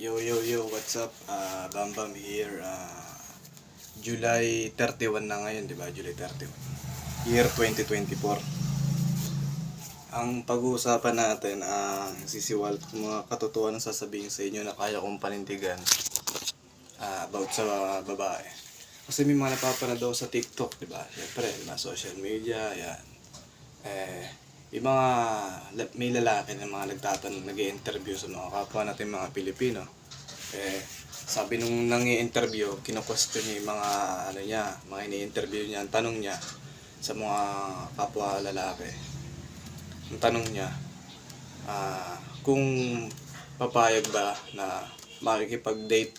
Yo, what's up? Bambam here. July 31 na ngayon, di ba? July 31. Year 2024. Ang pag-uusapan natin, sisiwal mga katotohanan na sasabihin sa inyo na kaya kong panindigan about sa babae. Kasi may mga napapanood daw sa TikTok, di ba? Siyempre, mga social media, yan. Yung mga may lalaki na mga nagtatanong, nag-i-interview sa mga kapwa natin mga Pilipino. Sabi nung nang-i-interview, kino-question niya yung mga mga ini-interview niya, ang tanong niya sa mga kapwa lalaki. Ang tanong niya, kung papayag ba na makikipag-date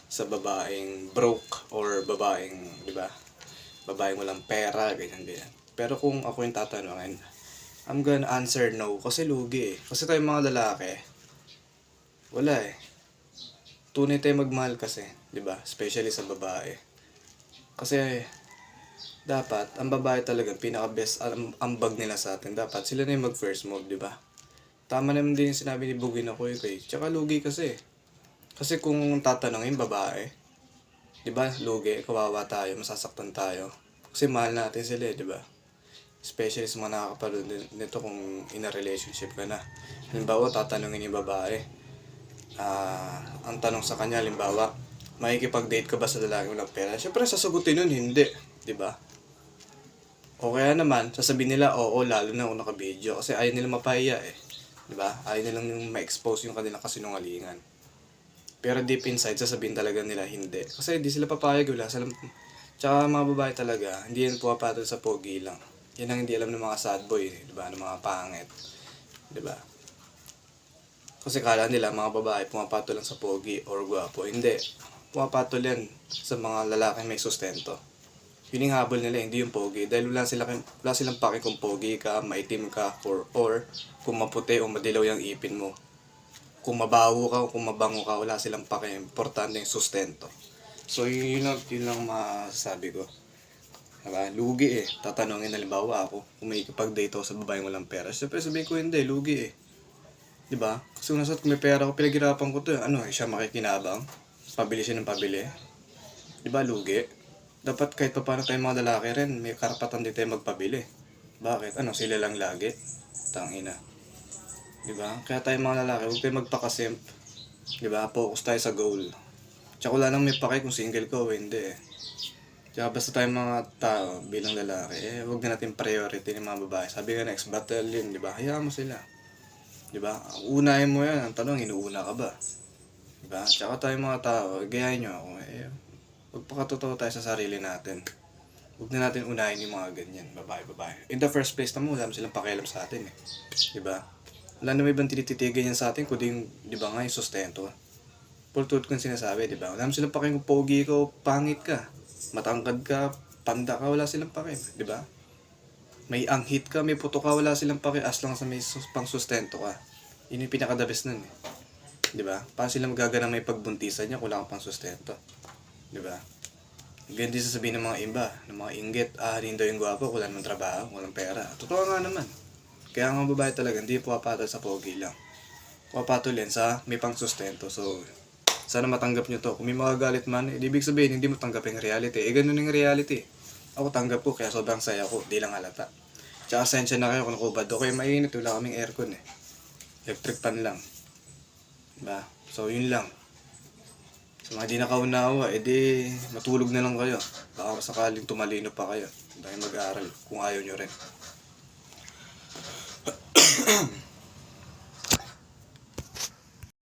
sa babaeng broke or babaeng, di ba? Babaeng walang pera, ganyan. Pero kung ako yung tatanungin, I'm gonna answer no kasi lugi eh. Kasi tayong mga lalaki, wala eh. Tunay tayo magmahal kasi, di ba? Especially sa babae. Kasi dapat ang babae talaga pinaka-best ambag nila sa atin. Dapat sila na yung mag-first move, di ba? Tama naman din yung sinabi ni Bugin ako eh. Tsaka lugi kasi. Kasi kung tatanungin babae, di ba? Lugi, kawawa tayo, masasaktan tayo. Kasi mahal natin sila eh, di ba? Especially sa mga nakakapanood nito kung in a relationship ka na. Halimbawa, tatanungin yung babae. Ang tanong sa kanya, halimbawa, makikipag-date ka ba sa lalaki walang pera? Siyempre, sasagutin nun, hindi. Diba? O kaya naman, sasabihin nila, oo, lalo na kung naka-video. Kasi ayaw nila mapahiya eh. Diba? Ayaw nilang yung ma-expose yung kanilang kasinungalingan. Pero deep inside, sasabihin talaga nila, hindi. Kasi hindi sila papayag, wala. Tsaka mga babae talaga, hindi yan pumapatol sa pogi lang. Yan ang hindi alam ng mga sad boy, di ba? Ng mga pangit. Di ba? Kasi kala nila mga babae pumapatol lang sa pogi or gwapo. Hindi. Pumapatol yan sa mga lalaki may sustento. Yun yung habol nila, hindi yung pogi. Dahil wala silang pake kung pogi ka, maitim ka, or kung maputi o madilaw yung ipin mo. Kung mabaho ka o kung mabango ka, wala silang pake. Importante yung sustento. So yun lang masasabi ko. Diba? Lugi eh. Tatanungin halimbawa ako kung may ikipag-date ako sa babaeng walang pera. Siyempre sabihin ko hindi, lugi eh. Diba? Kasi kung nasat kung may pera ko, pinaghirapan ko to. Siya makikinabang. Pabili siya ng pabili. Diba? Lugi. Dapat kahit pa paano tayong mga lalaki rin, may karapatan din tayo magpabili. Bakit? Sila lang lagi? Tangina. Diba? Kaya tayong mga lalaki, huwag tayo magpakasimp. Diba? Focus tayo sa goal. Tsaka wala nang may pake kung single ko o hindi eh. Tsaka basta tayong mga tao bilang lalaki, huwag na natin priority ng mga babae. Sabi nga next battle yun, di ba? Hayaan mo sila. Di ba? Unahin mo yan. Ang tanong, inuuna ka ba? Di ba? Tsaka tayong mga tao, gayahin nyo ako. Magpakatotoo tayo sa sarili natin. Huwag na natin unahin yung mga ganyan, babae. In the first place naman, wala silang pakialam sa atin eh. Di ba? Wala naman ibang tinititigan yan sa atin, kundi yung, di ba nga, yung sustento. Pultut kong sinasabi, di ba? Wala naman silang pakialam kung pogi ka o pangit ka. Matangkad ka, panda ka, wala silang pake, di ba? May anghit ka, may puto ka, wala silang pake, as lang sa may pang-sustento ka. Yun yung pinaka-the-best nun eh. Di ba? Paano sila magaganang may pagbuntisan niya kung wala kang pang-sustento? Di ba? Ganyan din sasabihin ng mga iba, ng mga inggit, hindi daw yung gwapo, wala namang trabaho, walang pera. Totoo nga naman. Kaya nga babae talaga, hindi pumapatol sa pogi lang. Pumapatol yan sa may pang-sustento. So, sana matanggap nyo to. Kung may magagalit man, ibig sabihin, hindi mo tanggap yung reality. Ganun yung reality. Ako tanggap ko, kaya sobrang saya ko. Di lang halata. Tsaka sensya na kayo kung nakubad. Okay, mainit. Wala kaming aircon eh. Electric fan lang. Diba? So, yun lang. Sa mga di nakaunawa, matulog na lang kayo. Baka sakaling tumalino pa kayo. Dahil mag-aaral kung ayaw nyo rin.